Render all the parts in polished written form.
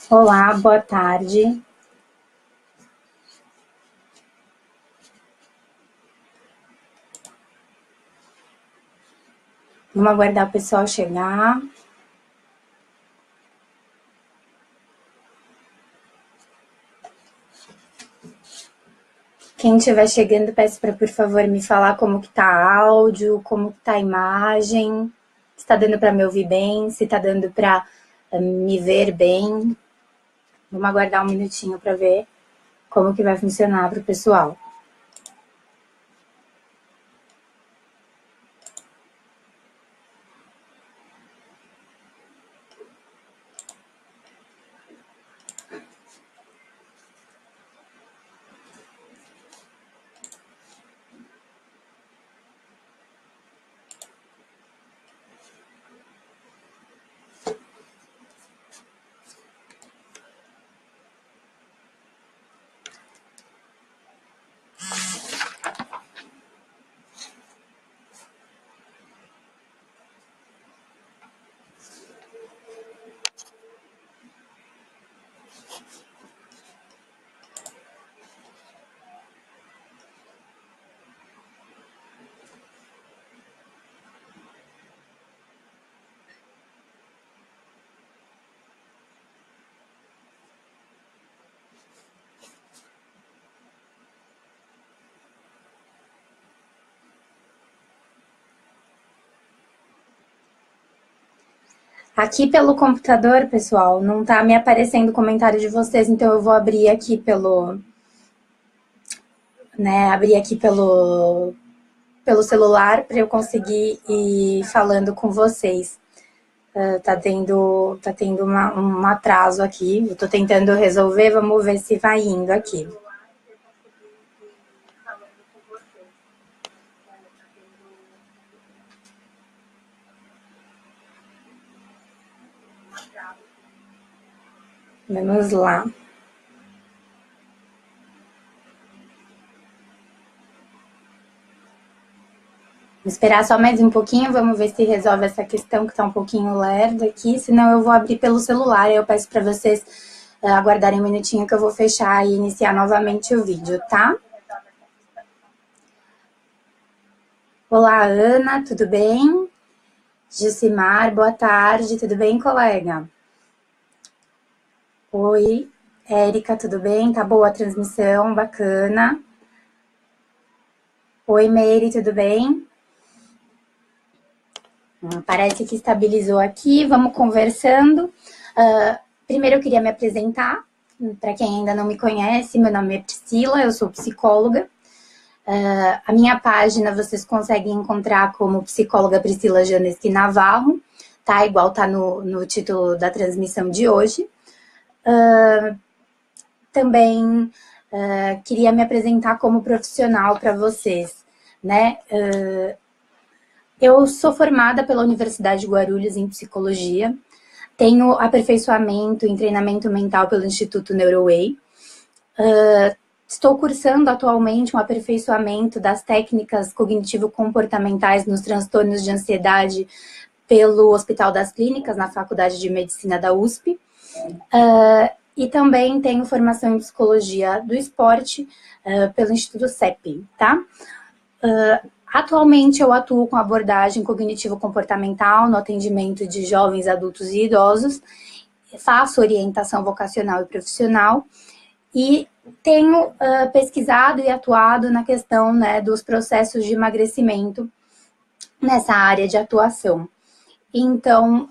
Olá, boa tarde. Vamos aguardar o pessoal chegar. Quem estiver chegando, peço para, por favor, me falar como que tá áudio, como que tá a imagem, se está dando para me ouvir bem, se está dando para me ver bem. Vamos aguardar um minutinho para ver como que vai funcionar para o pessoal. Aqui pelo computador, pessoal, não tá me aparecendo o comentário de vocês, então eu vou abrir aqui pelo celular para eu conseguir ir falando com vocês. Tá tendo um atraso aqui, eu tô tentando resolver, vamos ver se vai indo aqui. Vamos lá. Vou esperar só mais um pouquinho, vamos ver se resolve essa questão que está um pouquinho lerda aqui, senão eu vou abrir pelo celular. Eu peço para vocês aguardarem um minutinho que eu vou fechar e iniciar novamente o vídeo, tá? Olá, Ana, tudo bem? Jucimar, boa tarde, tudo bem, colega? Oi, Érica, tudo bem? Tá boa a transmissão, bacana. Oi, Meire, tudo bem? Parece que estabilizou aqui, vamos conversando. Primeiro eu queria me apresentar, para quem ainda não me conhece, meu nome é Priscila, eu sou psicóloga. A minha página vocês conseguem encontrar como psicóloga Priscila Janeski Navarro, tá? Igual tá no título da transmissão de hoje. Também queria me apresentar como profissional para vocês, né? Eu sou formada pela Universidade de Guarulhos em psicologia, tenho aperfeiçoamento em treinamento mental pelo Instituto Neuroway. Estou cursando atualmente um aperfeiçoamento das técnicas cognitivo-comportamentais nos transtornos de ansiedade pelo Hospital das Clínicas, na Faculdade de Medicina da USP. E também tenho formação em psicologia do esporte pelo Instituto CEP, tá? Atualmente eu atuo com abordagem cognitivo-comportamental no atendimento de jovens, adultos e idosos, faço orientação vocacional e profissional e tenho pesquisado e atuado na questão, né, dos processos de emagrecimento nessa área de atuação. Então,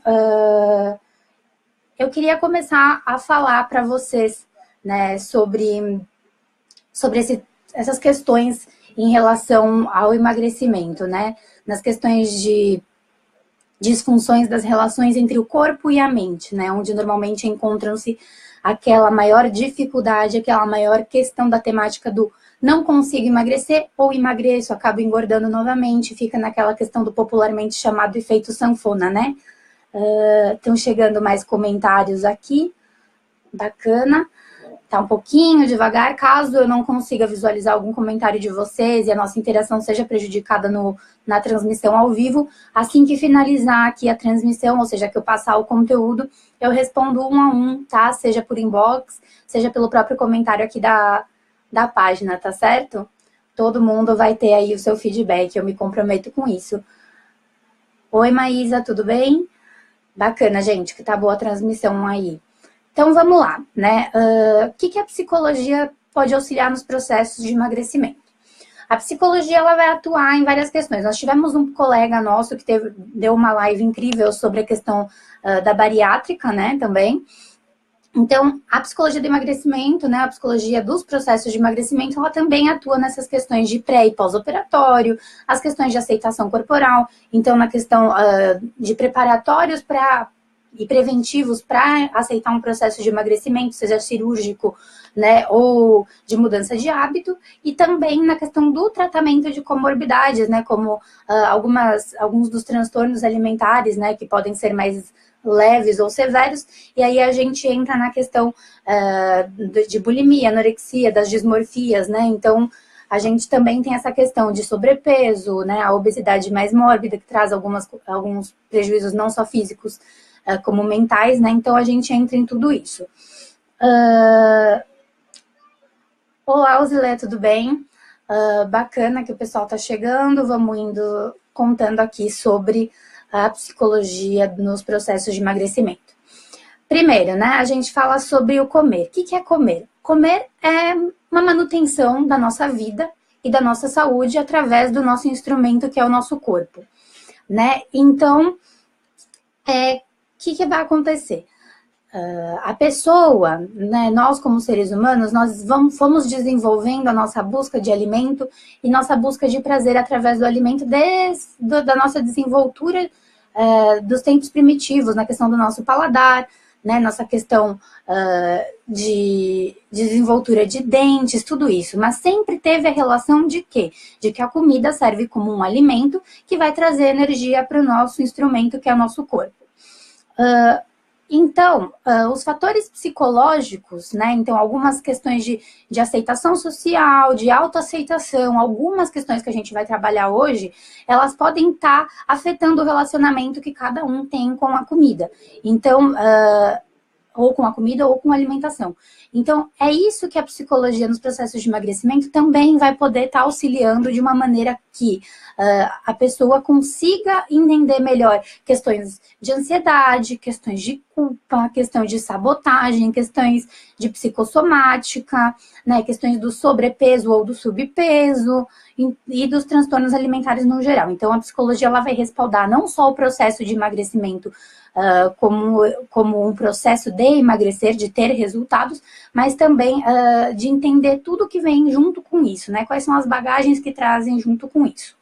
eu queria começar a falar para vocês, né, sobre essas questões em relação ao emagrecimento, né? Nas questões de disfunções das relações entre o corpo e a mente, né? Onde normalmente encontram-se aquela maior dificuldade, aquela maior questão da temática do não consigo emagrecer ou emagreço, acabo engordando novamente, fica naquela questão do popularmente chamado efeito sanfona, né? Estão chegando mais comentários aqui, bacana. tá um pouquinho devagar, caso eu não consiga visualizar algum comentário de vocês e a nossa interação seja prejudicada na transmissão ao vivo, assim que finalizar aqui a transmissão, ou seja, que eu passar o conteúdo, eu respondo um a um, tá? Seja por inbox, seja pelo próprio comentário aqui da página, tá certo? Todo mundo vai ter aí o seu feedback, eu me comprometo com isso. Oi, Maísa, tudo bem? Bacana, gente, que tá boa a transmissão aí. Então, vamos lá, né? O que a psicologia pode auxiliar nos processos de emagrecimento? A psicologia, ela vai atuar em várias questões. Nós tivemos um colega nosso que deu uma live incrível sobre a questão da bariátrica, né, também. Então, a psicologia do emagrecimento, né, a psicologia dos processos de emagrecimento, ela também atua nessas questões de pré e pós-operatório, as questões de aceitação corporal, então na questão de preparatórios e preventivos para aceitar um processo de emagrecimento, seja cirúrgico, né, ou de mudança de hábito, e também na questão do tratamento de comorbidades, né, como alguns dos transtornos alimentares, né, que podem ser mais leves ou severos, e aí a gente entra na questão de bulimia, anorexia, das dismorfias, né, então a gente também tem essa questão de sobrepeso, né, a obesidade mais mórbida, que traz alguns prejuízos não só físicos, como mentais, né, então a gente entra em tudo isso. Olá, Zilé, tudo bem? Bacana que o pessoal tá chegando, vamos indo contando aqui sobre a psicologia nos processos de emagrecimento. Primeiro, né, a gente fala sobre o comer. O que é comer? Comer é uma manutenção da nossa vida e da nossa saúde através do nosso instrumento, que é o nosso corpo, né? Então, o que vai acontecer? A pessoa, né, nós como seres humanos, nós fomos desenvolvendo a nossa busca de alimento e nossa busca de prazer através do alimento da nossa desenvoltura dos tempos primitivos, na questão do nosso paladar, né, nossa questão de desenvoltura de dentes, tudo isso. Mas sempre teve a relação de quê? De que a comida serve como um alimento que vai trazer energia para o nosso instrumento, que é o nosso corpo. Então, os fatores psicológicos, né, então algumas questões de aceitação social, de autoaceitação, algumas questões que a gente vai trabalhar hoje, elas podem estar afetando o relacionamento que cada um tem com a comida. Então, ou com a comida ou com a alimentação. Então, é isso que a psicologia nos processos de emagrecimento também vai poder estar auxiliando de uma maneira que a pessoa consiga entender melhor questões de ansiedade, questões de culpa, questões de sabotagem, questões de psicossomática, né, questões do sobrepeso ou do subpeso e dos transtornos alimentares no geral. Então, a psicologia ela vai respaldar não só o processo de emagrecimento como um processo de emagrecer, de ter resultados, mas também de entender tudo que vem junto com isso, né? Quais são as bagagens que trazem junto com isso.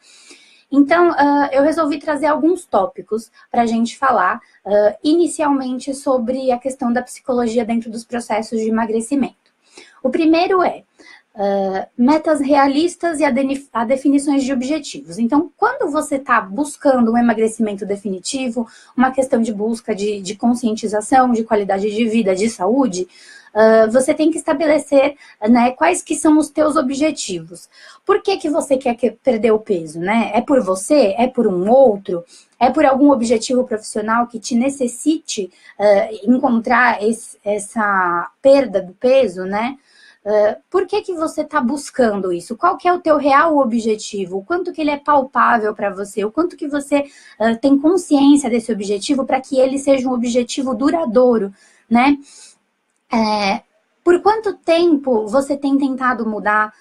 Então, eu resolvi trazer alguns tópicos para a gente falar, inicialmente, sobre a questão da psicologia dentro dos processos de emagrecimento. O primeiro é metas realistas e a definições de objetivos. Então, quando você está buscando um emagrecimento definitivo, uma questão de busca de conscientização, de qualidade de vida, de saúde, você tem que estabelecer, né, quais que são os teus objetivos. Por que você quer perder o peso, né? É por você? É por um outro? É por algum objetivo profissional que te necessite encontrar essa perda do peso, né? Por que você está buscando isso? Qual que é o teu real objetivo? O quanto que ele é palpável para você? O quanto que você tem consciência desse objetivo para que ele seja um objetivo duradouro, né? Por quanto tempo você tem tentado mudar?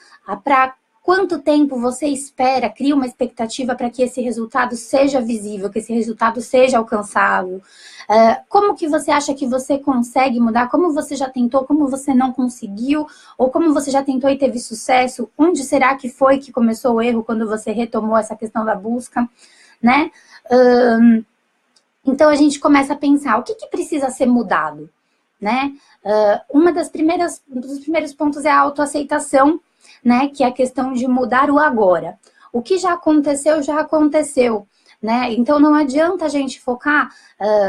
Para quanto tempo você espera, cria uma expectativa para que esse resultado seja visível, que esse resultado seja alcançável? Como que você acha que você consegue mudar? Como você já tentou, como você não conseguiu? Ou como você já tentou e teve sucesso? Onde será que foi que começou o erro quando você retomou essa questão da busca, né? Então a gente começa a pensar, o que precisa ser mudado, né? Dos primeiros pontos é a autoaceitação, né? Que é a questão de mudar o agora. O que já aconteceu, né? Então, não adianta a gente focar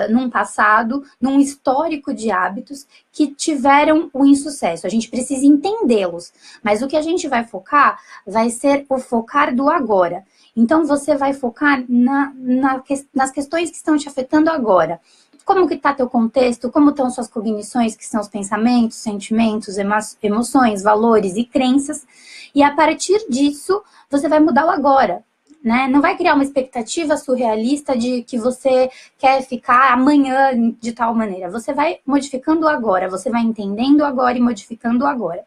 num passado, num histórico de hábitos que tiveram o insucesso. A gente precisa entendê-los, mas o que a gente vai focar vai ser o focar do agora. Então, você vai focar nas questões que estão te afetando agora. Como que está teu contexto, como estão suas cognições, que são os pensamentos, sentimentos, emoções, valores e crenças. E a partir disso, você vai mudar o agora. Né? Não vai criar uma expectativa surrealista de que você quer ficar amanhã de tal maneira. Você vai modificando agora, você vai entendendo agora e modificando agora.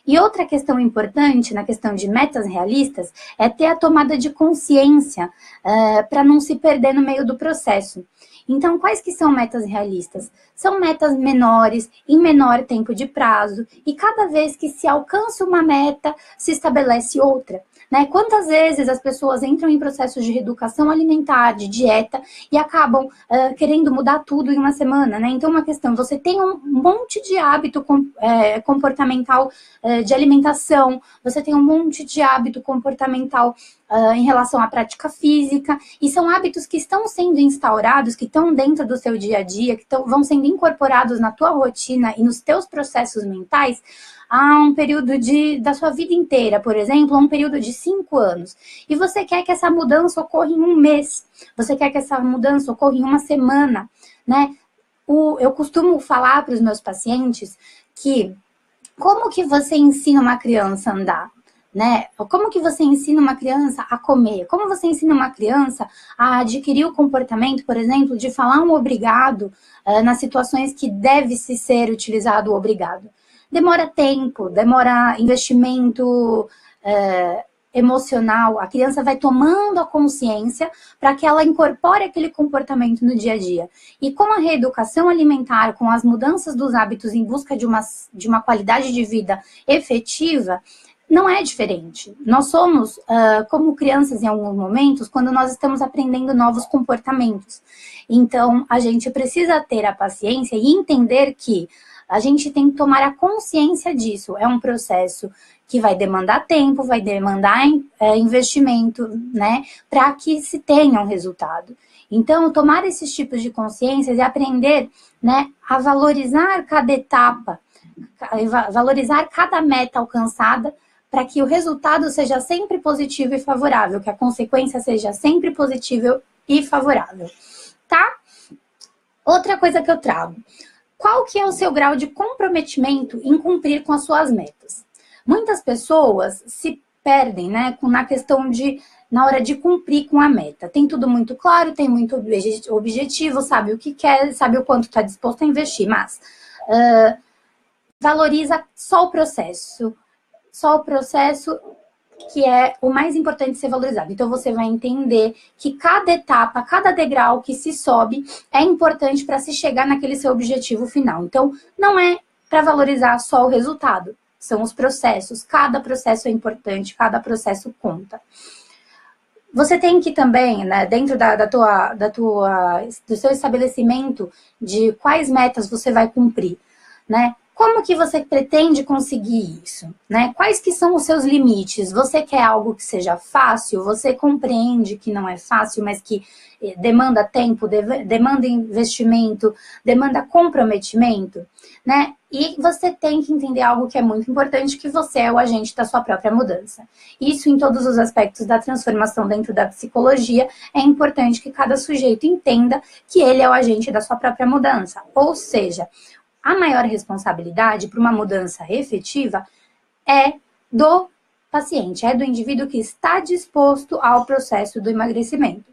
E outra questão importante na questão de metas realistas é ter a tomada de consciência para não se perder no meio do processo. Então, quais que são metas realistas? São metas menores, em menor tempo de prazo, e cada vez que se alcança uma meta, se estabelece outra. Né? Quantas vezes as pessoas entram em processos de reeducação alimentar, de dieta, e acabam querendo mudar tudo em uma semana, né? Então, uma questão, você tem um monte de hábito comportamental de alimentação, você tem um monte de hábito comportamental em relação à prática física, e são hábitos que estão sendo instaurados, que estão dentro do seu dia a dia, que vão sendo incorporados na tua rotina e nos teus processos mentais, a um período da sua vida inteira, por exemplo, a um período de 5 anos. E você quer que essa mudança ocorra em um mês, você quer que essa mudança ocorra em uma semana, né? Eu costumo falar para os meus pacientes que como que você ensina uma criança a andar? Né? Como que você ensina uma criança a comer? Como você ensina uma criança a adquirir o comportamento, por exemplo, de falar um obrigado nas situações que deve-se ser utilizado o obrigado? Demora tempo, demora investimento emocional. A criança vai tomando a consciência para que ela incorpore aquele comportamento no dia a dia. E com a reeducação alimentar, com as mudanças dos hábitos em busca de uma qualidade de vida efetiva, não é diferente. Nós somos como crianças em alguns momentos, quando nós estamos aprendendo novos comportamentos. Então, a gente precisa ter a paciência e entender que a gente tem que tomar a consciência disso. É um processo que vai demandar tempo, vai demandar investimento, né, para que se tenha um resultado. Então, tomar esses tipos de consciências e aprender, né, a valorizar cada etapa, valorizar cada meta alcançada, para que o resultado seja sempre positivo e favorável, que a consequência seja sempre positiva e favorável, tá? Outra coisa que eu trago. Qual que é o seu grau de comprometimento em cumprir com as suas metas? Muitas pessoas se perdem, né, na questão na hora de cumprir com a meta. Tem tudo muito claro, tem muito objetivo, sabe o que quer, sabe o quanto está disposto a investir, mas valoriza só o processo que é o mais importante de ser valorizado. Então, você vai entender que cada etapa, cada degrau que se sobe é importante para se chegar naquele seu objetivo final. Então, não é para valorizar só o resultado, são os processos. Cada processo é importante, cada processo conta. Você tem que também, né, dentro do seu estabelecimento de quais metas você vai cumprir, né? Como que você pretende conseguir isso? Né? Quais que são os seus limites? Você quer algo que seja fácil? Você compreende que não é fácil, mas que demanda tempo, demanda investimento, demanda comprometimento? Né? E você tem que entender algo que é muito importante, que você é o agente da sua própria mudança. Isso em todos os aspectos da transformação dentro da psicologia, é importante que cada sujeito entenda que ele é o agente da sua própria mudança. Ou seja, a maior responsabilidade para uma mudança efetiva é do paciente, é do indivíduo que está disposto ao processo do emagrecimento.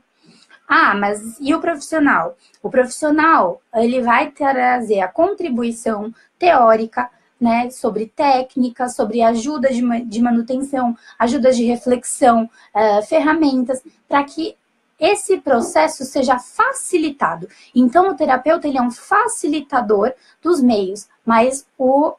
Ah, mas e o profissional? O profissional, ele vai trazer a contribuição teórica, né, sobre técnica, sobre ajuda de manutenção, ajudas de reflexão, ferramentas, para que esse processo seja facilitado. Então, o terapeuta, ele é um facilitador dos meios, mas o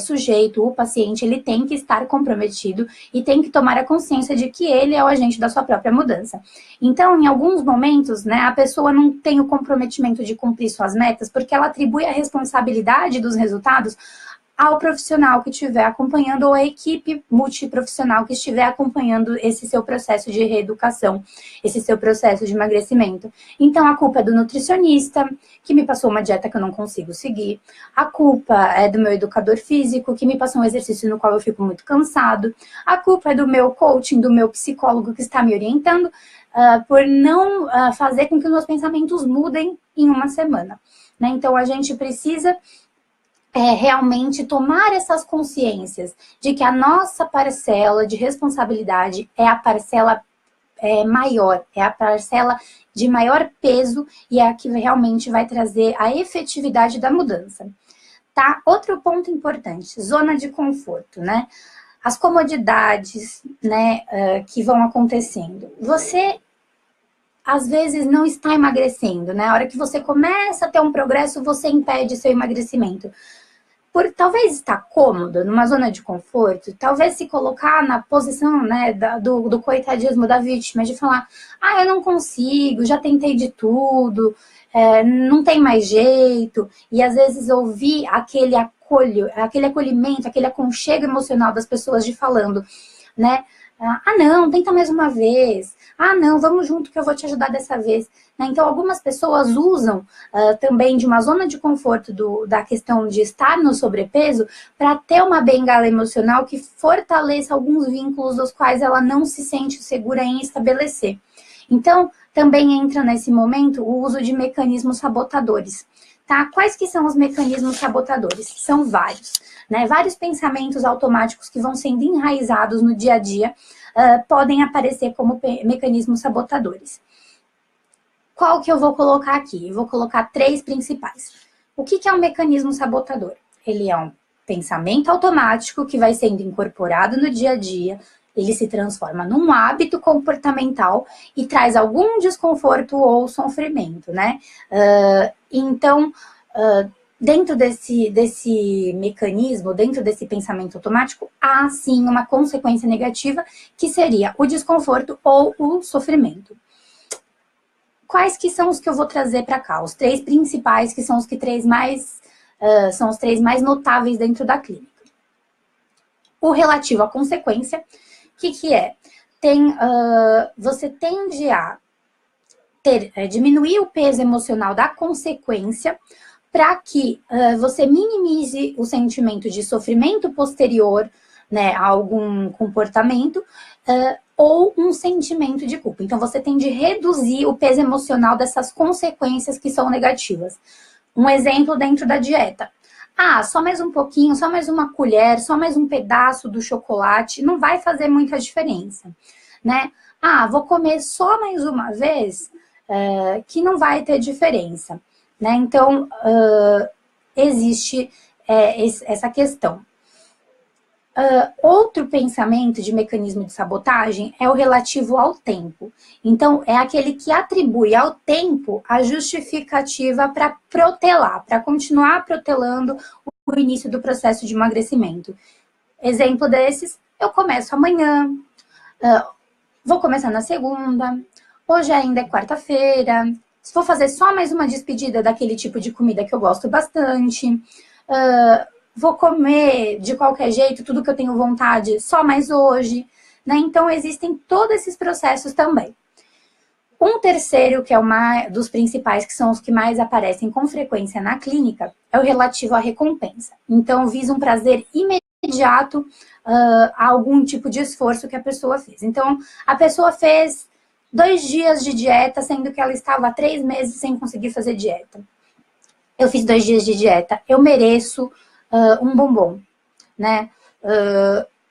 sujeito, o paciente, ele tem que estar comprometido e tem que tomar a consciência de que ele é o agente da sua própria mudança. Então, em alguns momentos, né, a pessoa não tem o comprometimento de cumprir suas metas porque ela atribui a responsabilidade dos resultados ao profissional que estiver acompanhando ou à equipe multiprofissional que estiver acompanhando esse seu processo de reeducação, esse seu processo de emagrecimento. Então, a culpa é do nutricionista, que me passou uma dieta que eu não consigo seguir. A culpa é do meu educador físico, que me passou um exercício no qual eu fico muito cansado. A culpa é do meu coaching, do meu psicólogo que está me orientando, por não fazer com que os meus pensamentos mudem em uma semana. Né? Então, a gente precisa realmente tomar essas consciências de que a nossa parcela de responsabilidade é a parcela maior, é a parcela de maior peso e é a que realmente vai trazer a efetividade da mudança. Tá? Outro ponto importante, zona de conforto, né? As comodidades, né, que vão acontecendo. Você às vezes não está emagrecendo, né? A hora que você começa a ter um progresso, você impede seu emagrecimento. Por talvez estar cômodo, numa zona de conforto, talvez se colocar na posição, né, do coitadismo da vítima, de falar, eu não consigo, já tentei de tudo, não tem mais jeito, e às vezes ouvir aquele acolhimento, aquele aconchego emocional das pessoas de falando, né, não, tenta mais uma vez, não, vamos junto que eu vou te ajudar dessa vez. Então, algumas pessoas usam também de uma zona de conforto da questão de estar no sobrepeso para ter uma bengala emocional que fortaleça alguns vínculos dos quais ela não se sente segura em estabelecer. Então, também entra nesse momento o uso de mecanismos sabotadores. Tá? Quais que são os mecanismos sabotadores? São vários. Né? Vários pensamentos automáticos que vão sendo enraizados no dia a dia podem aparecer como mecanismos sabotadores. Qual que eu vou colocar aqui? Eu vou colocar 3 principais. O que é um mecanismo sabotador? Ele é um pensamento automático que vai sendo incorporado no dia a dia, ele se transforma num hábito comportamental e traz algum desconforto ou sofrimento, né? Então, dentro desse mecanismo, dentro desse pensamento automático, há sim uma consequência negativa, que seria o desconforto ou o sofrimento. Quais que são os que eu vou trazer para cá? Os 3 principais, que são os que são os 3 mais notáveis dentro da clínica. O relativo à consequência, o que é? Você tende a diminuir o peso emocional da consequência para que você minimize o sentimento de sofrimento posterior, né, a algum comportamento, ou um sentimento de culpa. Então, você tende a reduzir o peso emocional dessas consequências que são negativas. Um exemplo dentro da dieta. Só mais um pouquinho, só mais uma colher, só mais um pedaço do chocolate, não vai fazer muita diferença, né? Vou comer só mais uma vez, que não vai ter diferença, né? Então, existe essa questão. Outro pensamento de mecanismo de sabotagem é o relativo ao tempo. Então, é aquele que atribui ao tempo a justificativa para protelar, para continuar protelando o início do processo de emagrecimento. Exemplo desses, eu começo amanhã, vou começar na segunda, hoje ainda é quarta-feira, vou fazer só mais uma despedida daquele tipo de comida que eu gosto bastante, vou comer de qualquer jeito, tudo que eu tenho vontade, só mais hoje, né? Então, existem todos esses processos também. Um terceiro, que é dos principais, que são os que mais aparecem com frequência na clínica, é o relativo à recompensa. Então, visa um prazer imediato a algum tipo de esforço que a pessoa fez. Então, a pessoa fez 2 dias de dieta, sendo que ela estava há 3 meses sem conseguir fazer dieta. Eu fiz 2 dias de dieta, eu mereço um bombom, né?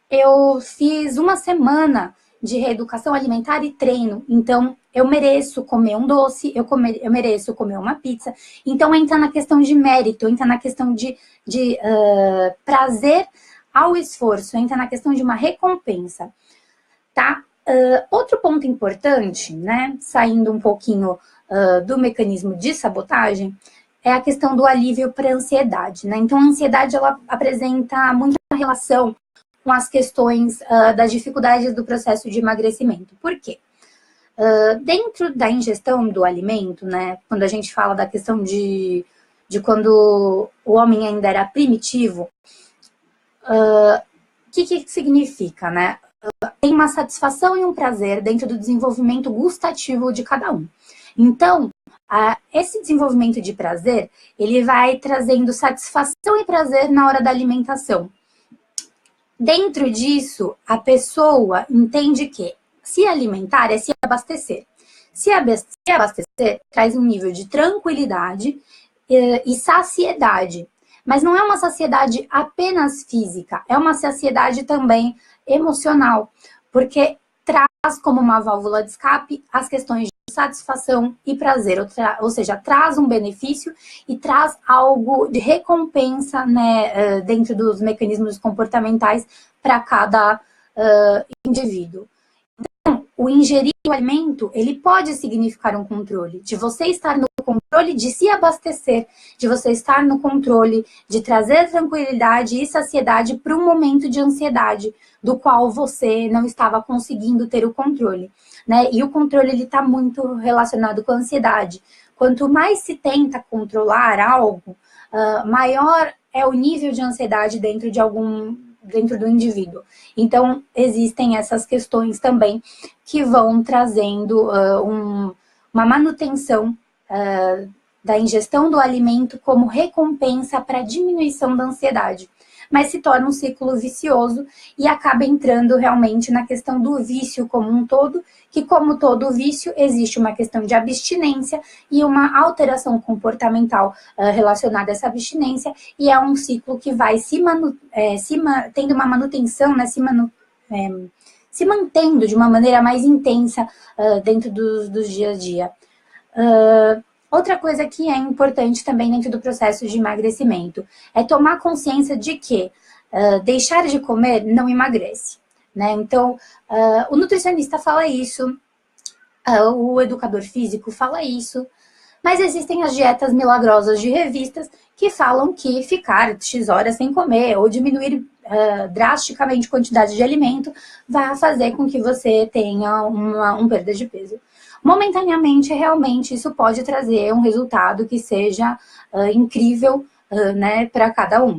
Eu fiz 1 semana de reeducação alimentar e treino, então eu mereço comer um doce, eu mereço comer uma pizza. Então entra na questão de mérito, entra na questão de prazer ao esforço, entra na questão de uma recompensa, tá? Outro ponto importante, né, saindo um pouquinho do mecanismo de sabotagem, é a questão do alívio para a ansiedade, né? Então, a ansiedade, ela apresenta muita relação com as questões das dificuldades do processo de emagrecimento. Por quê? Dentro da ingestão do alimento, né, quando a gente fala da questão de quando o homem ainda era primitivo, O que significa, né? Tem uma satisfação e um prazer dentro do desenvolvimento gustativo de cada um. Então, esse desenvolvimento de prazer, ele vai trazendo satisfação e prazer na hora da alimentação. Dentro disso, a pessoa entende que se alimentar é se abastecer. Se abastecer traz um nível de tranquilidade e saciedade. Mas não é uma saciedade apenas física, é uma saciedade também emocional, porque traz como uma válvula de escape as questões de satisfação e prazer, ou seja, traz um benefício e traz algo de recompensa, né, dentro dos mecanismos comportamentais para cada indivíduo. Então, o ingerir o alimento, ele pode significar um controle, de você estar no controle de se abastecer, de você estar no controle de trazer tranquilidade e saciedade para um momento de ansiedade, do qual você não estava conseguindo ter o controle, né? E o controle, ele está muito relacionado com a ansiedade. Quanto mais se tenta controlar algo, maior é o nível de ansiedade dentro do indivíduo. Então, existem essas questões também que vão trazendo uma manutenção da ingestão do alimento como recompensa para a diminuição da ansiedade. Mas se torna um ciclo vicioso e acaba entrando realmente na questão do vício como um todo, que como todo vício existe uma questão de abstinência e uma alteração comportamental relacionada a essa abstinência, e é um ciclo que vai tendo uma manutenção, né, se mantendo de uma maneira mais intensa dentro dos dia a dia. Outra coisa que é importante também dentro do processo de emagrecimento é tomar consciência de que deixar de comer não emagrece, né? Então, o nutricionista fala isso, o educador físico fala isso, mas existem as dietas milagrosas de revistas que falam que ficar X horas sem comer ou diminuir drasticamente a quantidade de alimento vai fazer com que você tenha uma perda de peso. Momentaneamente, realmente, isso pode trazer um resultado que seja incrível, né, para cada um.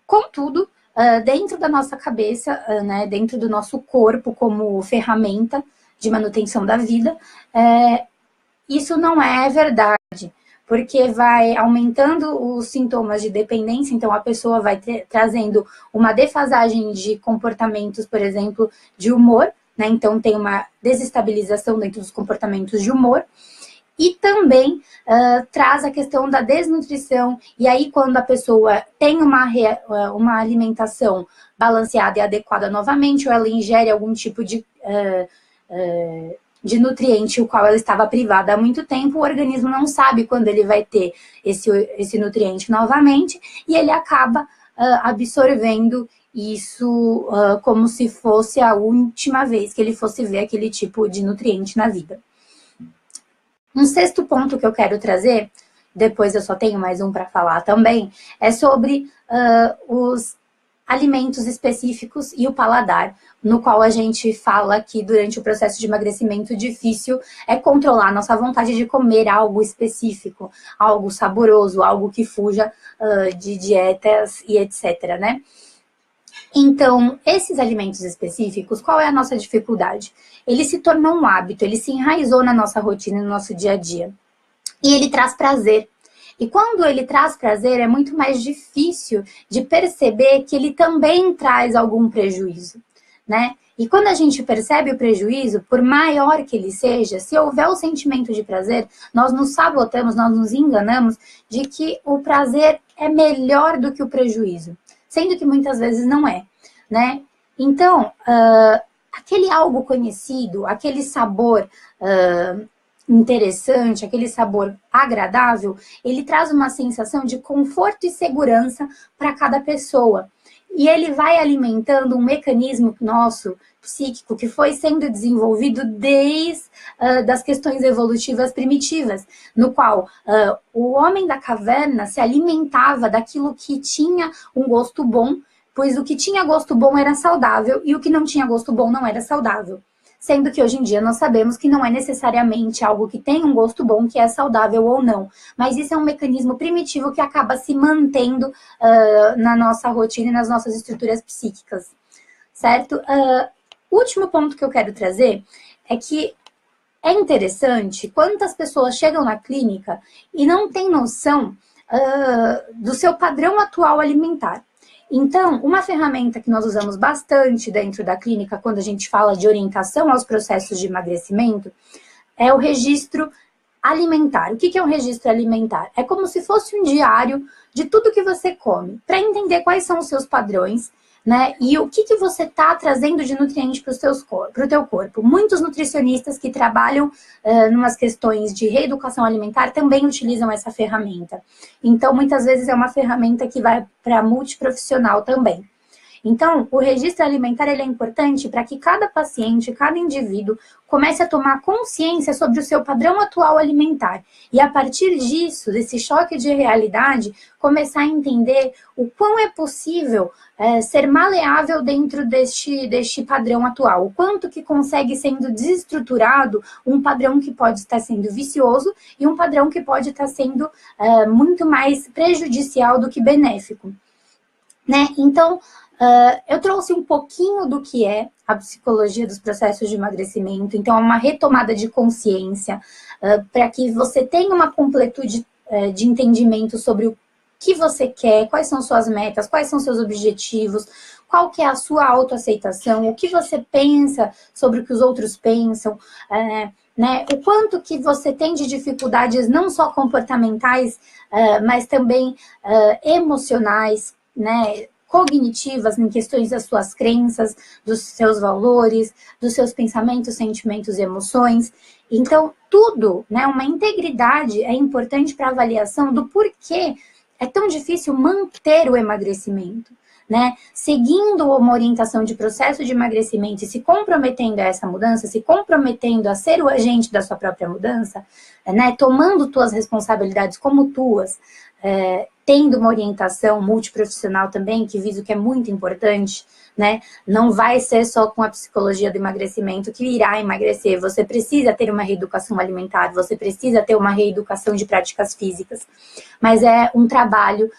Contudo, dentro da nossa cabeça, né, dentro do nosso corpo como ferramenta de manutenção da vida, isso não é verdade, porque vai aumentando os sintomas de dependência, então a pessoa vai trazendo uma defasagem de comportamentos, por exemplo, de humor, né? Então tem uma desestabilização dentro dos comportamentos de humor, e também traz a questão da desnutrição, e aí quando a pessoa tem uma alimentação balanceada e adequada novamente, ou ela ingere algum tipo de nutriente o qual ela estava privada há muito tempo, o organismo não sabe quando ele vai ter esse nutriente novamente, e ele acaba absorvendo isso como se fosse a última vez que ele fosse ver aquele tipo de nutriente na vida. Um sexto ponto que eu quero trazer, depois eu só tenho mais um para falar também, é sobre os alimentos específicos e o paladar, no qual a gente fala que durante o processo de emagrecimento difícil é controlar a nossa vontade de comer algo específico, algo saboroso, algo que fuja de dietas e etc, né? Então, esses alimentos específicos, qual é a nossa dificuldade? Ele se tornou um hábito, ele se enraizou na nossa rotina, no nosso dia a dia. E ele traz prazer. E quando ele traz prazer, é muito mais difícil de perceber que ele também traz algum prejuízo, né? E quando a gente percebe o prejuízo, por maior que ele seja, se houver o sentimento de prazer, nós nos sabotamos, nós nos enganamos de que o prazer é melhor do que o prejuízo, sendo que muitas vezes não é, né? Então, aquele algo conhecido, aquele sabor interessante, aquele sabor agradável, ele traz uma sensação de conforto e segurança para cada pessoa. E ele vai alimentando um mecanismo nosso, psíquico, que foi sendo desenvolvido desde das questões evolutivas primitivas, no qual o homem da caverna se alimentava daquilo que tinha um gosto bom, pois o que tinha gosto bom era saudável e o que não tinha gosto bom não era saudável. sendo que hoje em dia nós sabemos que não é necessariamente algo que tem um gosto bom, que é saudável ou não, mas isso é um mecanismo primitivo que acaba se mantendo na nossa rotina e nas nossas estruturas psíquicas, certo? O último ponto que eu quero trazer é que é interessante quantas pessoas chegam na clínica e não têm noção do seu padrão atual alimentar. Então, uma ferramenta que nós usamos bastante dentro da clínica, quando a gente fala de orientação aos processos de emagrecimento, é o registro alimentar. O que é um registro alimentar? É como se fosse um diário de tudo que você come, para entender quais são os seus padrões, né? E o que você está trazendo de nutriente para o teu corpo. Muitos nutricionistas que trabalham numas questões de reeducação alimentar também utilizam essa ferramenta. Então, muitas vezes é uma ferramenta que vai para multiprofissional também. Então, o registro alimentar ele é importante para que cada paciente, cada indivíduo, comece a tomar consciência sobre o seu padrão atual alimentar. E a partir disso, desse choque de realidade, começar a entender o quão é possível ser maleável dentro deste padrão atual. O quanto que consegue sendo desestruturado um padrão que pode estar sendo vicioso e um padrão que pode estar sendo muito mais prejudicial do que benéfico. Né? Então, eu trouxe um pouquinho do que é a psicologia dos processos de emagrecimento. Então, é uma retomada de consciência para que você tenha uma completude de entendimento sobre o que você quer, quais são suas metas, quais são seus objetivos, qual que é a sua autoaceitação, o que você pensa sobre o que os outros pensam, né? O quanto que você tem de dificuldades não só comportamentais, mas também emocionais, né? Cognitivas em questões das suas crenças, dos seus valores, dos seus pensamentos, sentimentos e emoções. Então, tudo, né, uma integridade é importante para a avaliação do porquê é tão difícil manter o emagrecimento, né? Seguindo uma orientação de processo de emagrecimento e se comprometendo a essa mudança, se comprometendo a ser o agente da sua própria mudança, né, tomando tuas responsabilidades como tuas, tendo uma orientação multiprofissional também, que viso que é muito importante, né? Não vai ser só com a psicologia do emagrecimento que irá emagrecer. Você precisa ter uma reeducação alimentar, você precisa ter uma reeducação de práticas físicas. Mas é um trabalho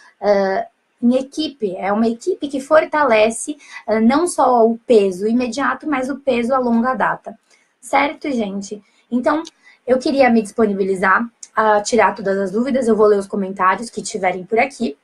em equipe, é uma equipe que fortalece não só o peso imediato, mas o peso a longa data. Certo, gente? Então, eu queria me disponibilizar a tirar todas as dúvidas, eu vou ler os comentários que tiverem por aqui.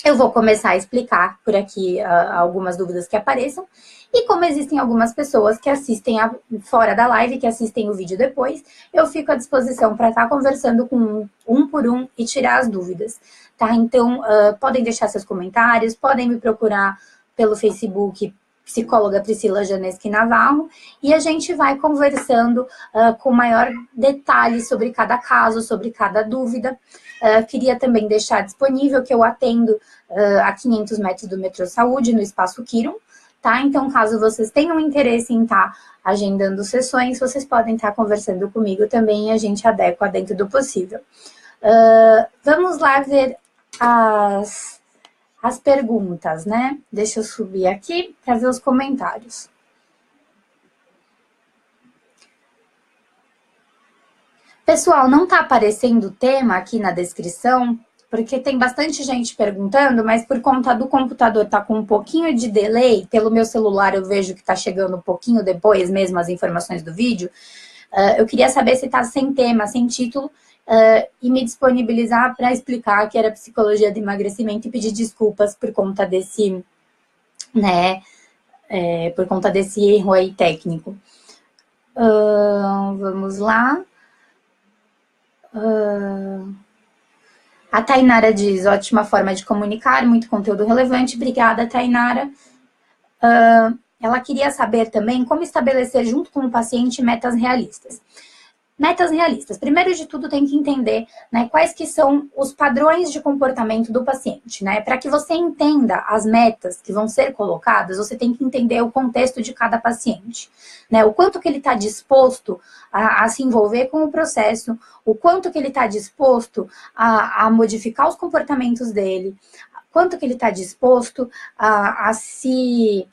Eu vou começar a explicar por aqui algumas dúvidas que apareçam. E como existem algumas pessoas que assistem fora da live, que assistem o vídeo depois, eu fico à disposição para estar conversando com um por um e tirar as dúvidas, tá? Então, podem deixar seus comentários, podem me procurar pelo Facebook, psicóloga Priscila Janeschi Navarro, e a gente vai conversando com maior detalhe sobre cada caso, sobre cada dúvida. Queria também deixar disponível que eu atendo a 500 metros do Metrô Saúde, no Espaço Kiron, tá? Então, caso vocês tenham interesse em estar agendando sessões, vocês podem estar conversando comigo também e a gente adequa dentro do possível. Vamos lá ver as perguntas, né? Deixa eu subir aqui para ver os comentários. Pessoal, não está aparecendo o tema aqui na descrição, porque tem bastante gente perguntando, mas por conta do computador tá com um pouquinho de delay, pelo meu celular eu vejo que está chegando um pouquinho depois mesmo as informações do vídeo. Eu queria saber se está sem tema, sem título, e me disponibilizar para explicar que era psicologia do emagrecimento e pedir desculpas por conta desse, né, por conta desse erro aí técnico. Vamos lá. A Tainara diz, ótima forma de comunicar, muito conteúdo relevante. Obrigada, Tainara. Ela queria saber também como estabelecer junto com o paciente metas realistas. Metas realistas. Primeiro de tudo, tem que entender, né, quais que são os padrões de comportamento do paciente, né? Para que você entenda as metas que vão ser colocadas, você tem que entender o contexto de cada paciente, né? O quanto que ele está disposto a se envolver com o processo, o quanto que ele está disposto a modificar os comportamentos dele, quanto que ele está disposto a se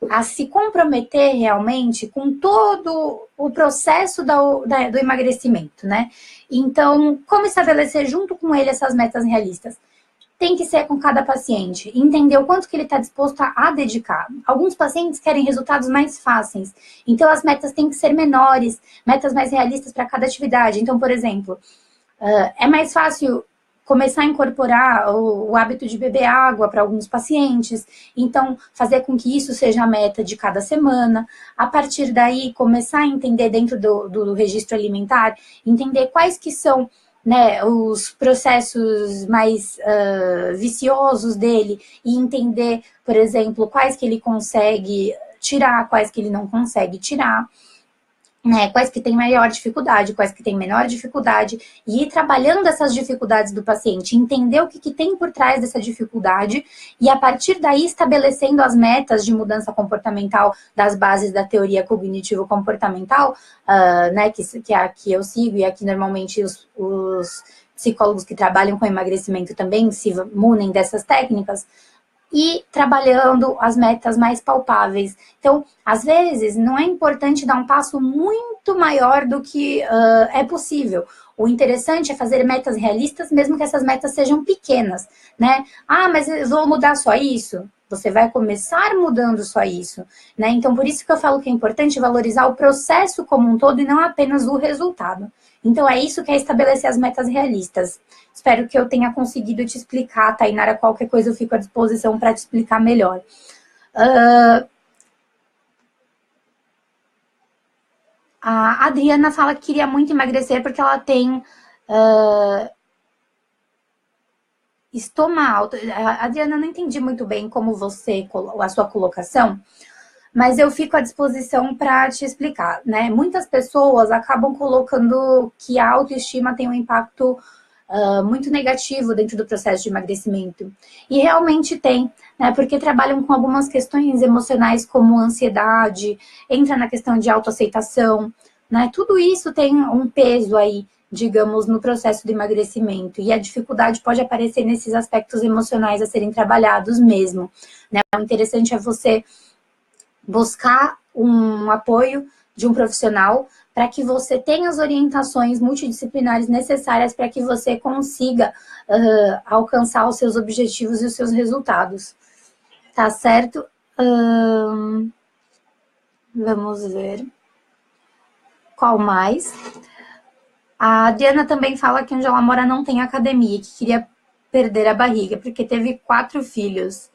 a se comprometer realmente com todo o processo do emagrecimento, né? Então, como estabelecer junto com ele essas metas realistas? Tem que ser com cada paciente, entender o quanto que ele está disposto a dedicar. Alguns pacientes querem resultados mais fáceis, então as metas têm que ser menores, metas mais realistas para cada atividade. Então, por exemplo, é mais fácil começar a incorporar o hábito de beber água para alguns pacientes, então fazer com que isso seja a meta de cada semana. A partir daí, começar a entender dentro do registro alimentar, entender quais que são, né, os processos mais viciosos dele e entender, por exemplo, quais que ele consegue tirar, quais que ele não consegue tirar. Né, quais que tem maior dificuldade, quais que tem menor dificuldade, e ir trabalhando essas dificuldades do paciente, entender o que tem por trás dessa dificuldade, e a partir daí estabelecendo as metas de mudança comportamental das bases da teoria cognitivo-comportamental, né, que é a que eu sigo, e aqui normalmente os psicólogos que trabalham com emagrecimento também se munem dessas técnicas, e trabalhando as metas mais palpáveis. Então, às vezes, não é importante dar um passo muito maior do que é possível. O interessante é fazer metas realistas, mesmo que essas metas sejam pequenas, né? Ah, mas eu vou mudar só isso? Você vai começar mudando só isso, né? Então, por isso que eu falo que é importante valorizar o processo como um todo e não apenas o resultado. Então, é isso que é estabelecer as metas realistas. Espero que eu tenha conseguido te explicar, Tainara. Qualquer coisa eu fico à disposição para te explicar melhor. A Adriana fala que queria muito emagrecer porque ela tem estômago alto. Adriana, não entendi muito bem como a sua colocação, mas eu fico à disposição para te explicar, né? Muitas pessoas acabam colocando que a autoestima tem um impacto muito negativo dentro do processo de emagrecimento. E realmente tem, né? Porque trabalham com algumas questões emocionais como ansiedade, entra na questão de autoaceitação, né? Tudo isso tem um peso aí, digamos, no processo do emagrecimento. E a dificuldade pode aparecer nesses aspectos emocionais a serem trabalhados mesmo, né? O interessante é você buscar um apoio de um profissional para que você tenha as orientações multidisciplinares necessárias para que você consiga alcançar os seus objetivos e os seus resultados. Tá certo? Vamos ver. Qual mais? A Diana também fala que onde ela mora não tem academia, que queria perder a barriga, porque teve 4 filhos.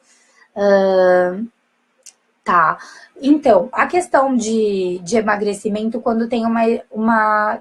Tá. Então, a questão de emagrecimento, quando tem uma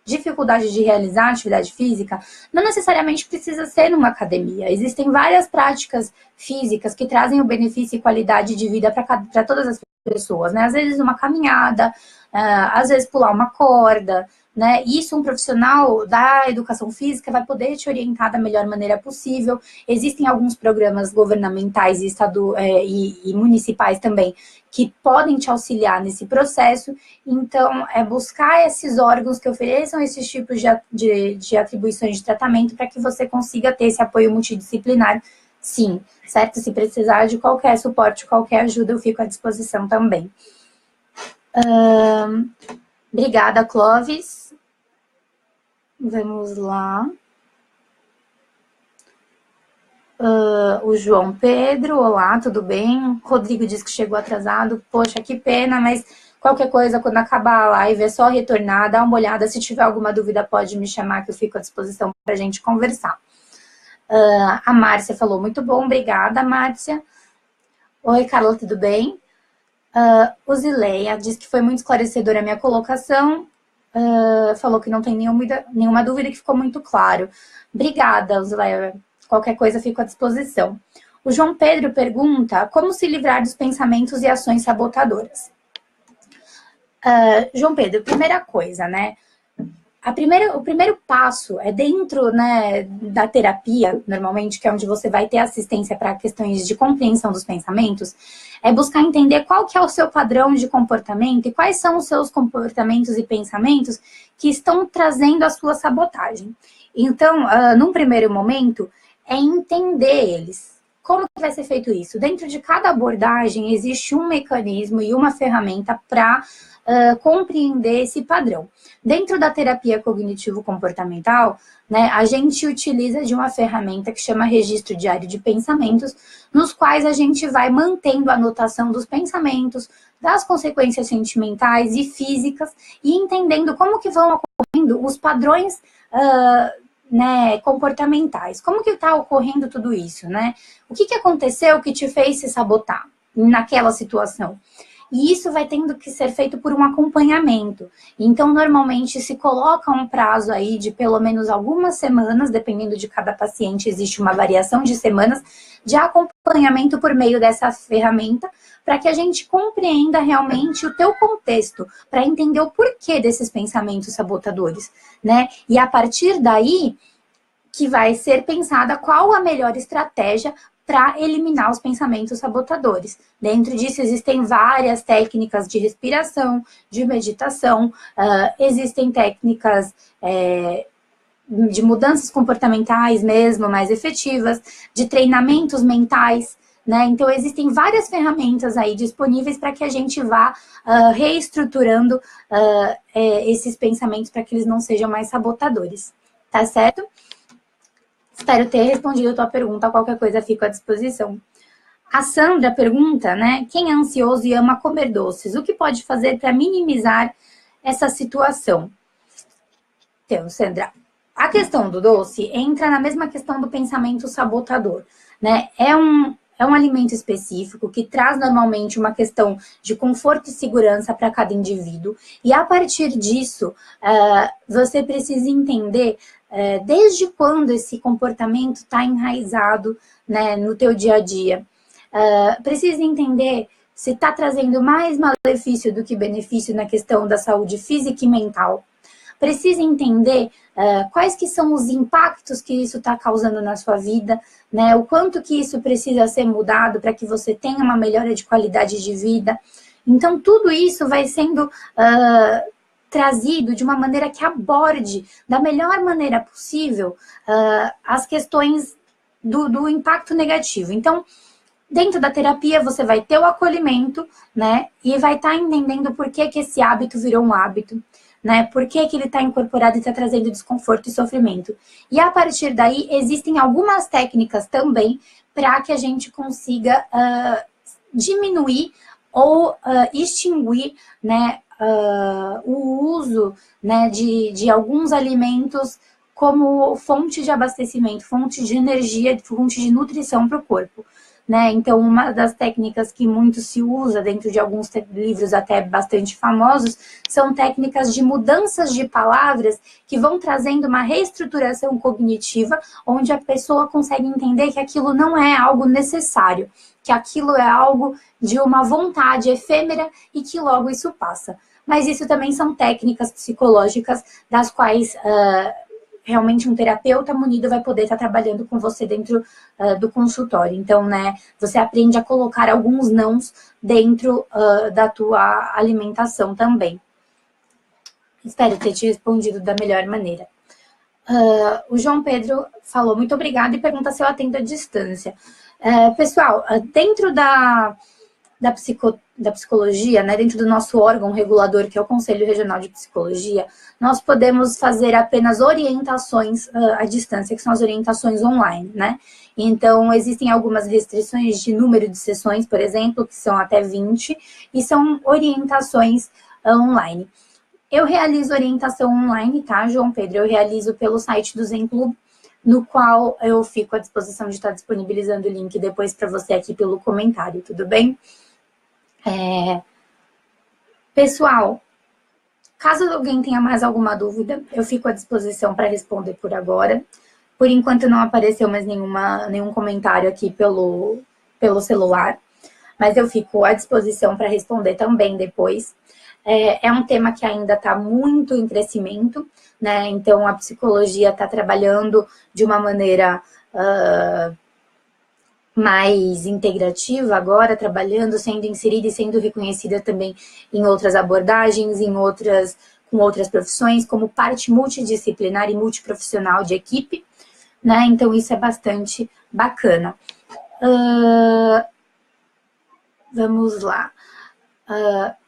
dificuldade de realizar atividade física, não necessariamente precisa ser numa academia. Existem várias práticas físicas que trazem o benefício e qualidade de vida para todas as pessoas, né? Às vezes uma caminhada, às vezes pular uma corda, né? Isso um profissional da educação física vai poder te orientar da melhor maneira possível. Existem alguns programas governamentais e municipais também que podem te auxiliar nesse processo. Então, é buscar esses órgãos que ofereçam esses tipos de atribuições de tratamento para que você consiga ter esse apoio multidisciplinar, sim, certo? Se precisar de qualquer suporte, qualquer ajuda, eu fico à disposição também. Obrigada, Clóvis. Vamos lá. O João Pedro, olá, tudo bem? Rodrigo disse que chegou atrasado. Poxa, que pena, mas qualquer coisa, quando acabar a live, é só retornar, dar uma olhada. Se tiver alguma dúvida, pode me chamar, que eu fico à disposição para a gente conversar. A Márcia falou, muito bom, obrigada, Márcia. Oi, Carla, tudo bem? O Zileia disse que foi muito esclarecedora a minha colocação. Falou que não tem nenhuma dúvida, que ficou muito claro. Obrigada, Zileia. Qualquer coisa, fico à disposição. O João Pedro pergunta como se livrar dos pensamentos e ações sabotadoras. João Pedro, primeira coisa, né? O primeiro passo é dentro, né, da terapia, normalmente, que é onde você vai ter assistência para questões de compreensão dos pensamentos, é buscar entender qual que é o seu padrão de comportamento e quais são os seus comportamentos e pensamentos que estão trazendo a sua sabotagem. Então, num primeiro momento, é entender eles. Como que vai ser feito isso? Dentro de cada abordagem existe um mecanismo e uma ferramenta para compreender esse padrão. Dentro da terapia cognitivo-comportamental, né, a gente utiliza de uma ferramenta que chama registro diário de pensamentos, nos quais a gente vai mantendo a anotação dos pensamentos, das consequências sentimentais e físicas, e entendendo como que vão ocorrendo os padrões né, comportamentais. Como que está ocorrendo tudo isso, né? O que aconteceu que te fez se sabotar naquela situação? E isso vai tendo que ser feito por um acompanhamento. Então, normalmente, se coloca um prazo aí de pelo menos algumas semanas, dependendo de cada paciente, existe uma variação de semanas, de acompanhamento por meio dessa ferramenta, para que a gente compreenda realmente o teu contexto, para entender o porquê desses pensamentos sabotadores, né? E a partir daí, que vai ser pensada qual a melhor estratégia para eliminar os pensamentos sabotadores. Dentro disso, existem várias técnicas de respiração, de meditação, existem técnicas de mudanças comportamentais mesmo, mais efetivas, de treinamentos mentais, né? Então, existem várias ferramentas aí disponíveis para que a gente vá reestruturando esses pensamentos para que eles não sejam mais sabotadores, tá certo? Espero ter respondido a tua pergunta, qualquer coisa fico à disposição. A Sandra pergunta, né, quem é ansioso e ama comer doces, o que pode fazer para minimizar essa situação? Então, Sandra, a questão do doce entra na mesma questão do pensamento sabotador, né? É um alimento específico que traz normalmente uma questão de conforto e segurança para cada indivíduo, e a partir disso, você precisa entender desde quando esse comportamento está enraizado, né, no teu dia a dia. Precisa entender se está trazendo mais malefício do que benefício na questão da saúde física e mental. Precisa entender quais que são os impactos que isso está causando na sua vida, né, o quanto que isso precisa ser mudado para que você tenha uma melhora de qualidade de vida. Então, tudo isso vai sendo trazido de uma maneira que aborde da melhor maneira possível as questões do impacto negativo. Então, dentro da terapia, você vai ter o acolhimento, né, e vai estar entendendo por que esse hábito virou um hábito, né, por que ele está incorporado e está trazendo desconforto e sofrimento. E a partir daí, existem algumas técnicas também para que a gente consiga diminuir ou extinguir, né, o uso, né, de alguns alimentos como fonte de abastecimento, fonte de energia, fonte de nutrição para o corpo, né? Então, uma das técnicas que muito se usa dentro de alguns livros até bastante famosos são técnicas de mudanças de palavras que vão trazendo uma reestruturação cognitiva, onde a pessoa consegue entender que aquilo não é algo necessário, que aquilo é algo de uma vontade efêmera e que logo isso passa. Mas isso também são técnicas psicológicas das quais realmente um terapeuta munido vai poder estar trabalhando com você dentro do consultório. Então, né, você aprende a colocar alguns nãos dentro da tua alimentação também. Espero ter te respondido da melhor maneira. O João Pedro falou, muito obrigada, e pergunta se eu atendo à distância. Pessoal, dentro da psicologia, né, dentro do nosso órgão regulador, que é o Conselho Regional de Psicologia, nós podemos fazer apenas orientações à distância, que são as orientações online, né? Então, existem algumas restrições de número de sessões, por exemplo, que são até 20, e são orientações online. Eu realizo orientação online, tá, João Pedro? Eu realizo pelo site do Zen Club, no qual eu fico à disposição de estar disponibilizando o link depois para você aqui pelo comentário, tudo bem? Pessoal, caso alguém tenha mais alguma dúvida, eu fico à disposição para responder por agora. Por enquanto não apareceu mais nenhum comentário aqui pelo celular, mas eu fico à disposição para responder também depois. É um tema que ainda está muito em crescimento, né? Então a psicologia está trabalhando de uma maneira mais integrativa agora, trabalhando, sendo inserida e sendo reconhecida também em outras abordagens, com outras profissões, como parte multidisciplinar e multiprofissional de equipe, né? Então, isso é bastante bacana. Vamos lá.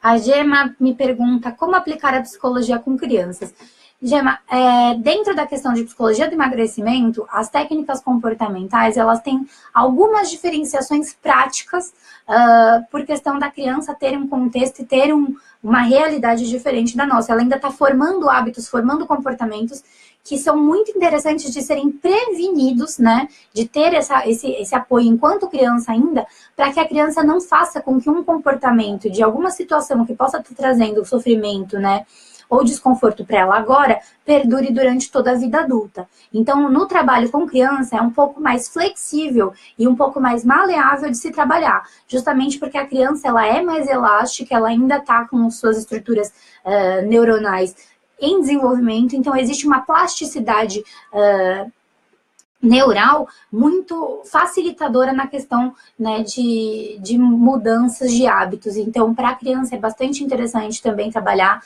A Gema me pergunta como aplicar a psicologia com crianças. Gema, dentro da questão de psicologia do emagrecimento, as técnicas comportamentais, elas têm algumas diferenciações práticas por questão da criança ter um contexto e ter uma realidade diferente da nossa. Ela ainda está formando hábitos, formando comportamentos que são muito interessantes de serem prevenidos, né? De ter esse apoio enquanto criança ainda, para que a criança não faça com que um comportamento de alguma situação que possa estar trazendo sofrimento, né? Ou desconforto para ela agora, perdure durante toda a vida adulta. Então, no trabalho com criança, é um pouco mais flexível e um pouco mais maleável de se trabalhar, justamente porque a criança ela é mais elástica, ela ainda está com suas estruturas neuronais em desenvolvimento, então existe uma plasticidade neural muito facilitadora na questão, né, de mudanças de hábitos. Então, para a criança é bastante interessante também trabalhar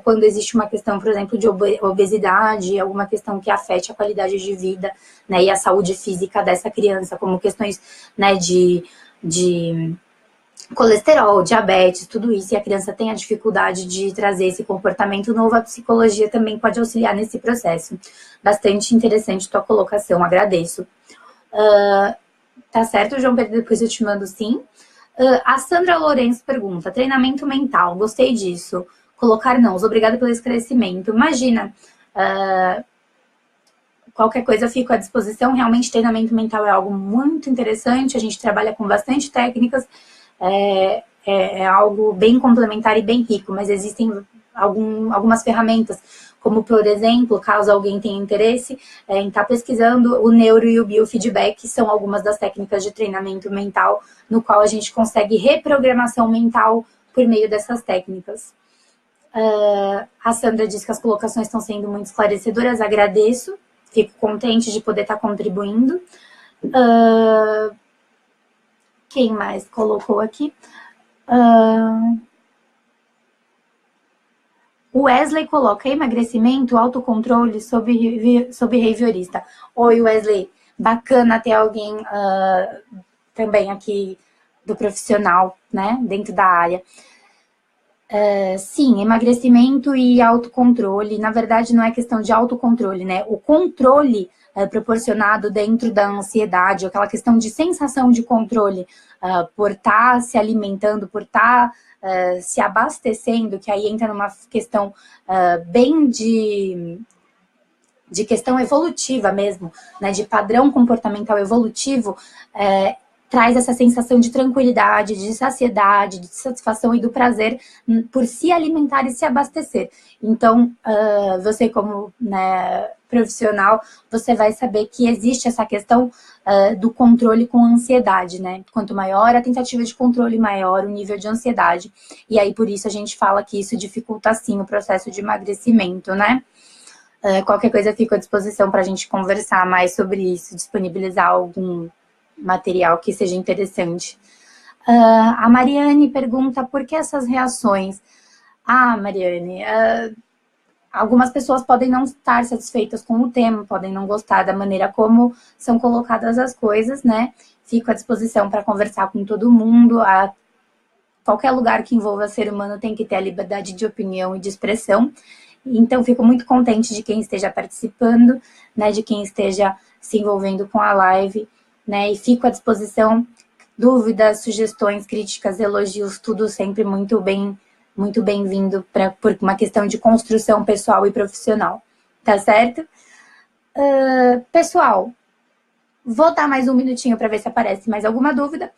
quando existe uma questão, por exemplo, de obesidade, alguma questão que afete a qualidade de vida, né, e a saúde física dessa criança, como questões, né, de colesterol, diabetes, tudo isso, e a criança tem a dificuldade de trazer esse comportamento novo, a psicologia também pode auxiliar nesse processo. Bastante interessante tua colocação, agradeço. Tá certo, João Pedro? Depois eu te mando sim. A Sandra Lourenço pergunta, treinamento mental, gostei disso. Colocar nãos, obrigada pelo esclarecimento. Imagina, qualquer coisa eu fico à disposição, realmente treinamento mental é algo muito interessante, a gente trabalha com bastante técnicas, é algo bem complementar e bem rico, mas existem algumas ferramentas, como, por exemplo, caso alguém tenha interesse em estar pesquisando, o neuro e o biofeedback são algumas das técnicas de treinamento mental, no qual a gente consegue reprogramação mental por meio dessas técnicas. A Sandra diz que as colocações estão sendo muito esclarecedoras, agradeço, fico contente de poder estar contribuindo. Quem mais colocou aqui? O Wesley coloca emagrecimento, autocontrole sobre behaviorista. Oi, Wesley. Bacana ter alguém também aqui do profissional, né, dentro da área. Sim, emagrecimento e autocontrole, na verdade não é questão de autocontrole, né? O controle proporcionado dentro da ansiedade, aquela questão de sensação de controle por estar se alimentando, por estar se abastecendo, que aí entra numa questão bem de questão evolutiva mesmo, né? De padrão comportamental evolutivo, traz essa sensação de tranquilidade, de saciedade, de satisfação e do prazer por se alimentar e se abastecer. Então, você como, né, profissional, você vai saber que existe essa questão do controle com ansiedade, né? Quanto maior a tentativa de controle, maior o nível de ansiedade. E aí, por isso, a gente fala que isso dificulta, sim, o processo de emagrecimento, né? Qualquer coisa eu fico à disposição para a gente conversar mais sobre isso, disponibilizar algum material que seja interessante. A Mariane pergunta por que essas reações? Mariane, algumas pessoas podem não estar satisfeitas com o tema, podem não gostar da maneira como são colocadas as coisas, né? Fico à disposição para conversar com todo mundo. Qualquer lugar que envolva ser humano tem que ter a liberdade de opinião e de expressão. Então, fico muito contente de quem esteja participando, né? De quem esteja se envolvendo com a live, né? E fico à disposição, dúvidas, sugestões, críticas, elogios, tudo sempre muito bem-vindo por uma questão de construção pessoal e profissional, tá certo? Pessoal, vou dar mais um minutinho para ver se aparece mais alguma dúvida,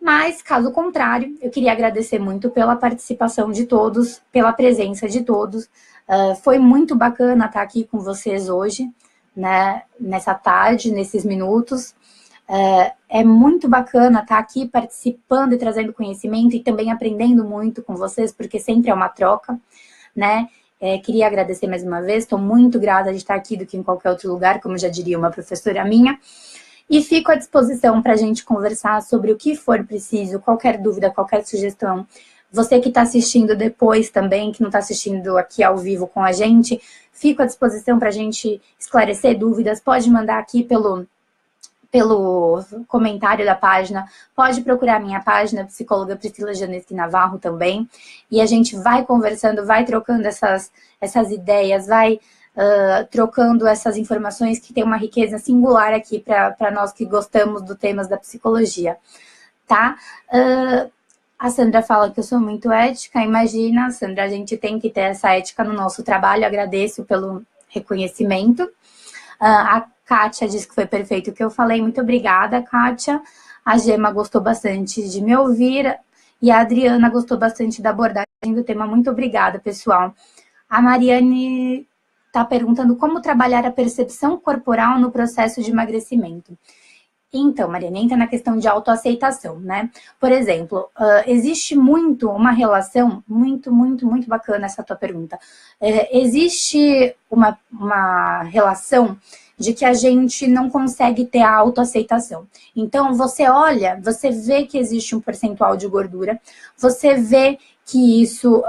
mas, caso contrário, eu queria agradecer muito pela participação de todos, pela presença de todos. Foi muito bacana estar aqui com vocês hoje, né, nessa tarde, nesses minutos. É muito bacana estar aqui participando e trazendo conhecimento e também aprendendo muito com vocês, porque sempre é uma troca, né? Queria agradecer mais uma vez, estou muito grata de estar aqui do que em qualquer outro lugar, como já diria uma professora minha, e fico à disposição para a gente conversar sobre o que for preciso, qualquer dúvida, qualquer sugestão. Você que está assistindo depois também, que não está assistindo aqui ao vivo com a gente, fico à disposição para a gente esclarecer dúvidas, pode mandar aqui pelo pelo comentário da página, pode procurar a minha página, psicóloga Priscila Janeschi Navarro também, e a gente vai conversando, vai trocando essas ideias, vai trocando essas informações que tem uma riqueza singular aqui para nós que gostamos dos temas da psicologia, tá? A Sandra fala que eu sou muito ética, imagina, Sandra, a gente tem que ter essa ética no nosso trabalho, agradeço pelo reconhecimento. A Kátia disse que foi perfeito o que eu falei, muito obrigada, Kátia. A Gema gostou bastante de me ouvir e a Adriana gostou bastante da abordagem do tema, muito obrigada, pessoal. A Mariane está perguntando como trabalhar a percepção corporal no processo de emagrecimento. Então, Mariana, entra na questão de autoaceitação, né? Por exemplo, existe uma relação, muito bacana essa tua pergunta. Existe uma relação de que a gente não consegue ter a autoaceitação. Então, você olha, você vê que existe um percentual de gordura, você vê que isso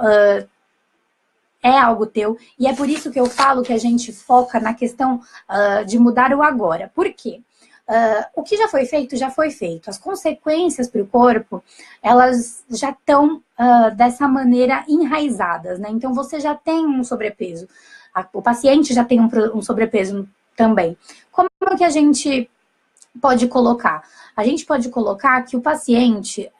é algo teu, e é por isso que eu falo que a gente foca na questão de mudar o agora. Por quê? O que já foi feito. As consequências para o corpo, elas já estão dessa maneira enraizadas, né? Então, você já tem um sobrepeso. O paciente já tem um sobrepeso também. Como que a gente pode colocar? A gente pode colocar que o paciente,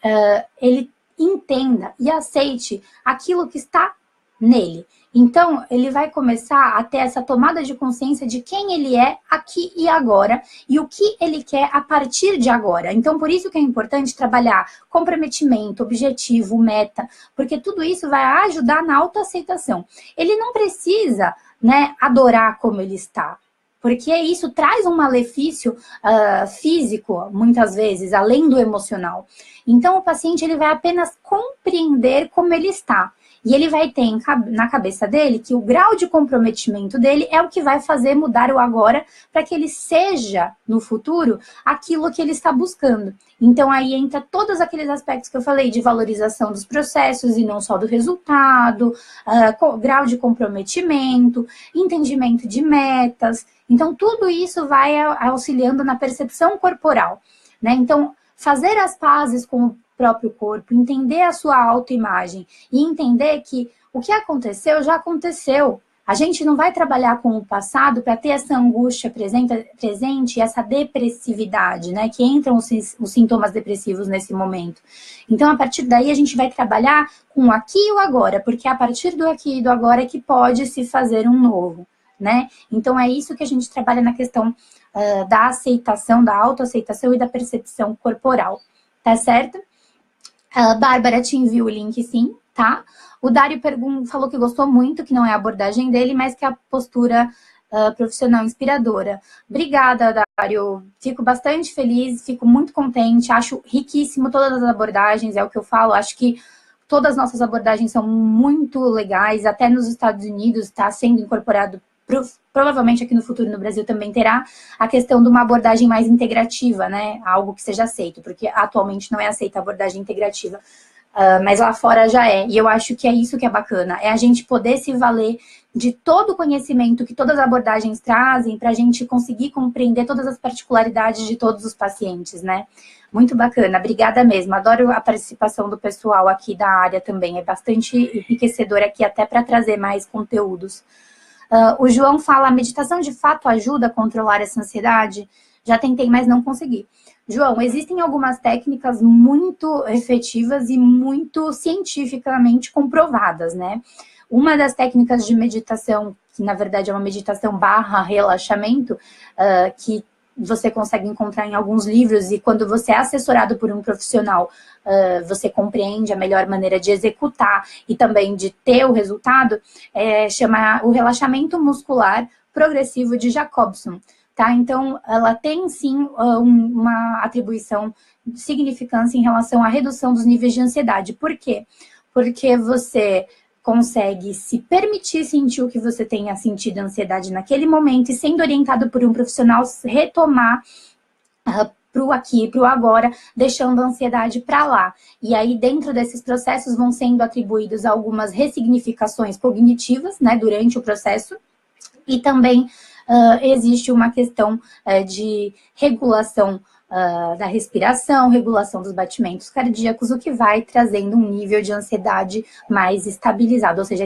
ele entenda e aceite aquilo que está nele. Então, ele vai começar a ter essa tomada de consciência de quem ele é aqui e agora e o que ele quer a partir de agora. Então, por isso que é importante trabalhar comprometimento, objetivo, meta, porque tudo isso vai ajudar na autoaceitação. Ele não precisa, né, adorar como ele está, porque isso traz um malefício físico, muitas vezes, além do emocional. Então, o paciente ele vai apenas compreender como ele está. E ele vai ter na cabeça dele que o grau de comprometimento dele é o que vai fazer mudar o agora para que ele seja, no futuro, aquilo que ele está buscando. Então, aí entra todos aqueles aspectos que eu falei de valorização dos processos e não só do resultado, grau de comprometimento, entendimento de metas. Então, tudo isso vai auxiliando na percepção corporal, né? Então, fazer as pazes com o próprio corpo, entender a sua autoimagem e entender que o que aconteceu já aconteceu. A gente não vai trabalhar com o passado para ter essa angústia presente e essa depressividade, né? Que entram os sintomas depressivos nesse momento. Então, a partir daí, a gente vai trabalhar com o aqui e o agora, porque a partir do aqui e do agora é que pode se fazer um novo, né? Então, é isso que a gente trabalha na questão da aceitação, da autoaceitação e da percepção corporal, tá certo? A Bárbara te enviou o link, sim, tá? O Dário falou que gostou muito, que não é a abordagem dele, mas que é a postura profissional inspiradora. Obrigada, Dário. Fico bastante feliz, fico muito contente, acho riquíssimo todas as abordagens, é o que eu falo, acho que todas as nossas abordagens são muito legais, até nos Estados Unidos está sendo incorporado, provavelmente aqui no futuro no Brasil também terá a questão de uma abordagem mais integrativa, né? Algo que seja aceito, porque atualmente não é aceita a abordagem integrativa, mas lá fora já é. E eu acho que é isso que é bacana, é a gente poder se valer de todo o conhecimento que todas as abordagens trazem para a gente conseguir compreender todas as particularidades de todos os pacientes, né? Muito bacana, obrigada mesmo. Adoro a participação do pessoal aqui da área também, é bastante enriquecedor aqui até para trazer mais conteúdos. O João fala, a meditação de fato ajuda a controlar essa ansiedade? Já tentei, mas não consegui. João, existem algumas técnicas muito efetivas e muito cientificamente comprovadas, né? Uma das técnicas de meditação, que na verdade é uma meditação barra relaxamento, que você consegue encontrar em alguns livros, e quando você é assessorado por um profissional, você compreende a melhor maneira de executar e também de ter o resultado, chama o relaxamento muscular progressivo de Jacobson, tá? Então, ela tem sim uma atribuição de significância em relação à redução dos níveis de ansiedade. Por quê? Porque você consegue se permitir sentir o que você tenha sentido ansiedade naquele momento e, sendo orientado por um profissional, retomar para o aqui e para o agora, deixando a ansiedade para lá. E aí, dentro desses processos, vão sendo atribuídos algumas ressignificações cognitivas, né, durante o processo, e também existe uma questão de regulação da respiração, regulação dos batimentos cardíacos, o que vai trazendo um nível de ansiedade mais estabilizado, ou seja,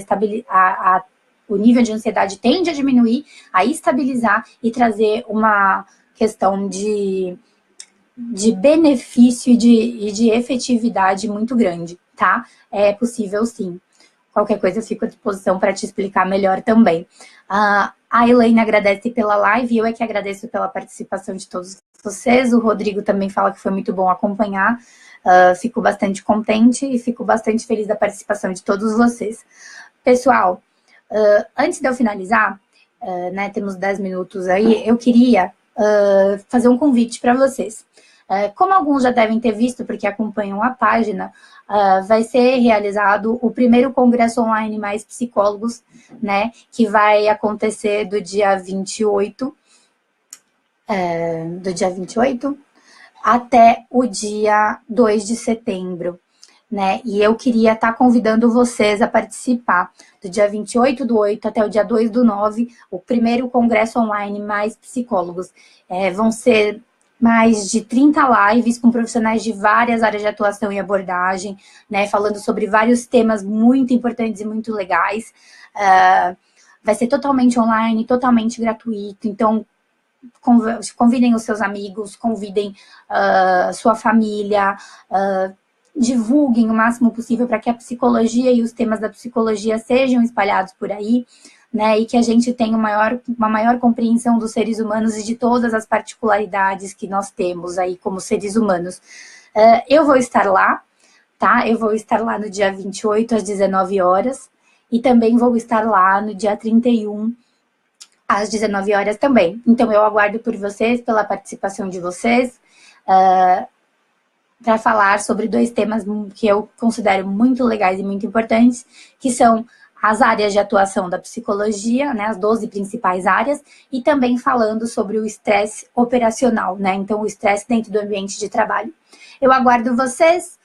o nível de ansiedade tende a diminuir, a estabilizar e trazer uma questão de benefício e de efetividade muito grande, tá? É possível sim. Qualquer coisa eu fico à disposição para te explicar melhor também. A Elaine agradece pela live, eu é que agradeço pela participação de todos vocês. O Rodrigo também fala que foi muito bom acompanhar. Fico bastante contente e fico bastante feliz da participação de todos vocês. Pessoal, antes de eu finalizar, né, temos 10 minutos aí, eu queria fazer um convite para vocês. Como alguns já devem ter visto, porque acompanham a página, vai ser realizado o primeiro congresso online Mais Psicólogos, né, que vai acontecer do dia 28 até o dia 2 de setembro. Né? E eu queria estar convidando vocês a participar do dia 28/8 até o dia 2/9, o primeiro congresso online Mais Psicólogos. Vão ser mais de 30 lives com profissionais de várias áreas de atuação e abordagem, né? Falando sobre vários temas muito importantes e muito legais. Vai ser totalmente online, totalmente gratuito, então convidem os seus amigos, convidem sua família, divulguem o máximo possível para que a psicologia e os temas da psicologia sejam espalhados por aí, né, e que a gente tenha uma maior compreensão dos seres humanos e de todas as particularidades que nós temos aí como seres humanos. Eu vou estar lá, tá? Eu vou estar lá no dia 28 às 19 horas e também vou estar lá no dia 31 às 19 horas também. Então, eu aguardo por vocês, pela participação de vocês, para falar sobre 2 temas que eu considero muito legais e muito importantes, que são as áreas de atuação da psicologia, né, as 12 principais áreas, e também falando sobre o estresse operacional, né, então o estresse dentro do ambiente de trabalho. Eu aguardo vocês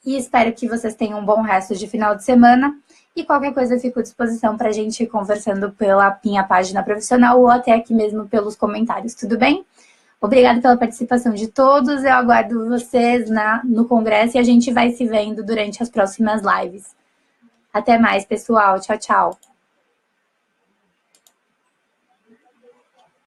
e espero que vocês tenham um bom resto de final de semana, e qualquer coisa eu fico à disposição para a gente ir conversando pela minha página profissional ou até aqui mesmo pelos comentários, tudo bem? Obrigada pela participação de todos, eu aguardo vocês no congresso e a gente vai se vendo durante as próximas lives. Até mais, pessoal. Tchau, tchau.